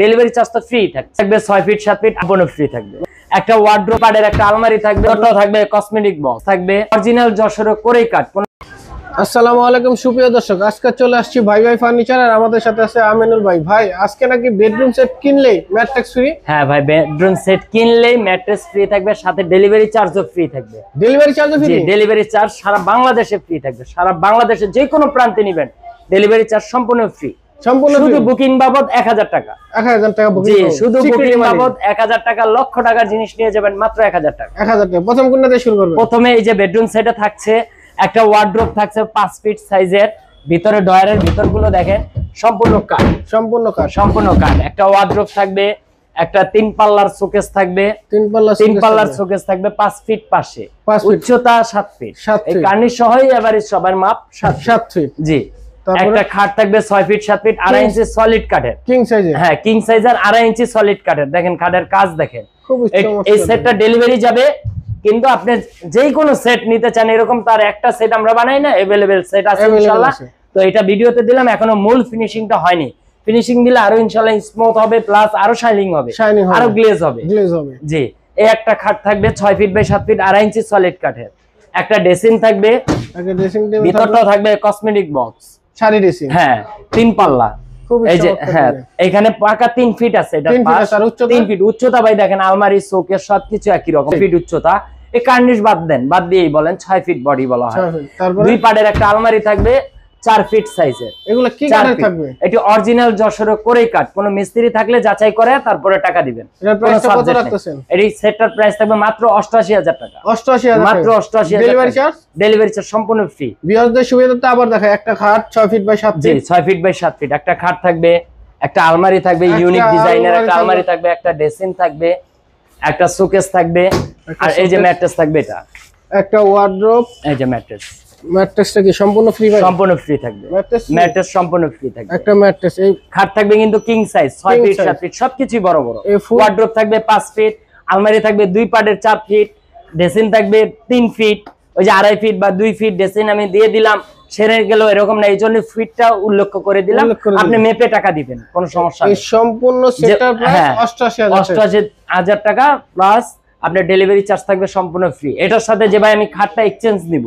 Delivery charge তো free থাকবে 6 fit 7 fit সম্পূর্ণ ফ্রি থাকবে। একটা ওয়ার্ড্রোব পাড়ের একটা আলমারি থাকবে, ওটাও থাকবে কসমেটিক বক্স থাকবে, অরিজিনাল যশোর কোরেই কাঠ। আসসালামু আলাইকুম সুপ্রিয় দর্শক, আজকে চলে আসছি ভাই ভাই ফার্নিচার আর আমাদের সাথে আছে আমিনুল ভাই। ভাই আজকে নাকি বেডরুম সেট কিনলেই ম্যাট্রেস ফ্রি? হ্যাঁ ভাই, বেডরুম সেট কিনলেই ম্যাট্রেস ফ্রি থাকবে, সাথে ডেলিভারি চার্জও ফ্রি থাকবে। ডেলিভারি চার্জও ফ্রি? ডেলিভারি চার্জ সারা বাংলাদেশে ফ্রি থাকবে। সারা বাংলাদেশে যে কোনো প্রান্তে নেবেন ডেলিভারি চার্জ সম্পূর্ণ ফ্রি। শুধু বুকিং বাবদ 1000 টাকা। 1000 টাকা বুকিং? জি, শুধু বুকিং বাবদ 1000 টাকা। লক্ষ টাকার জিনিস নিয়ে যাবেন মাত্র 1000 টাকা। 1000 টাকা। প্রথম কোনটা দিয়ে শুরু করবেন? প্রথমে এই যে বেডরুম সেটে থাকছে একটা ওয়ার্ড্রোব থাকছে 5 ফিট সাইজের, ভিতরে ডয়ারের ভিতরগুলো দেখেন সম্পূর্ণ কাঠ। সম্পূর্ণ কাঠ? সম্পূর্ণ কাঠ। একটা ওয়ার্ড্রোব থাকবে, একটা 3 পাল্লার শোকেস থাকবে, 3 পাল্লার শোকেস থাকবে 5 ফিট পাশে, উচ্চতা 7 ফিট। এই ফিট। কার্নিশ সহই এভারেজ সবার মাপ 7 ফিট। জি। একটা খাট থাকবে 6 ফিট 7 ফিট 2.5 ইঞ্চি সলিড কাঠের। কিং সাইজের? হ্যাঁ, কিং সাইজের 2.5 ইঞ্চি সলিড কাঠের। দেখেন খাটের কাজ দেখেন। এই সেটটা ডেলিভারি যাবে, কিন্তু আপনি যেই কোনো সেট নিতে চান এরকম তার একটা সেট আমরা বানাই না, अवेलेबल সেট আছে ইনশাআল্লাহ। তো এটা ভিডিওতে দিলাম, এখনো মূল ফিনিশিংটা হয়নি। ফিনিশিং দিলে আরো ইনশাআল্লাহ স্মুথ হবে, প্লাস আরো শাইনিং হবে, আরো গ্লেজ হবে। জি। এই একটা খাট থাকবে 6 feet by 7 feet 2.5 inch solid কাঠের। একটা ড্রেসিং থাকবে, একটা ড্রেসিং টেবিল, ভিতরটাও থাকবে কসমেটিক বক্স, সারি ড্রেসিং। হ্যাঁ, 3 পাল্লা। এই যে হ্যাঁ, এখানে পাকা 3 ফিট আছে। এটা 3 ফিট উচ্চতা। ভাই দেখেন আলমারি শোকেস সবকিছু একই রকম ফিট উচ্চতা। এই কার্নিশ বাদ দেন, বাদ দিয়েই বলেন 6 ফিট বডি বলা হয়। দুই পাড়ের একটা আলমারি থাকবে 4 ফিট সাইজের। এগুলো কি কাঠের থাকবে? এটি অরিজিনাল যশোর কোরেই কাঠ। কোনো মিস্ত্রি থাকলে যাচাই করে তারপরে টাকা দিবেন। এর প্রাইস কত রাখতেছেন? এই সেটটার প্রাইস থাকবে মাত্র 88000 টাকা। 88000? মাত্র 88000। Delivery charge? ডেলিভারি চার্জ সম্পূর্ণ ফ্রি। বিয়ারদের সুবিধাতে আবার দেখায় একটা খাট 6 ফিট বাই 7 ফিট। জি, 6 ফিট বাই 7 ফিট। একটা খাট থাকবে, একটা আলমারি থাকবে ইউনিক ডিজাইনের, একটা আলমারি থাকবে, একটা ড্রেসিং থাকবে, একটা শোকেস থাকবে, আর এই যে ম্যাট্রেস থাকবে। এটা একটা ওয়ার্ড্রোব। এই যে ম্যাট্রেস। ম্যাট্রেসটা কি সম্পূর্ণ ফ্রি ভাই? সম্পূর্ণ ফ্রি থাকবে। ম্যাট্রেস সম্পূর্ণ ফ্রি থাকবে। একটা ম্যাট্রেস। এই খাট থাকবে কিন্তু কিং সাইজ 6 ফিট 7 ফিট সবকিছুই বড় বড়। ওয়ার্ড্রোব থাকবে 5 ফিট, আলমারি থাকবে 2 পার্টের 4 ফিট, ড্রেসিং থাকবে 3 ফিট। ওই যে 2.5 ফিট বা 2 ফিট ড্রেসিং আমি দিয়ে দিলাম, সেরে গেল এরকম না, এইজন্য ফিটটা উল্লেখ করে দিলাম। আপনি মেপে টাকা দিবেন, কোনো সমস্যা নেই। এই সম্পূর্ণ সেটআপ প্রাইস 88000 টাকা প্লাস আপনার ডেলিভারি চার্জ থাকবে সম্পূর্ণ ফ্রি। এটার সাথে যে ভাই আমি খাটটা এক্সচেঞ্জ নিব,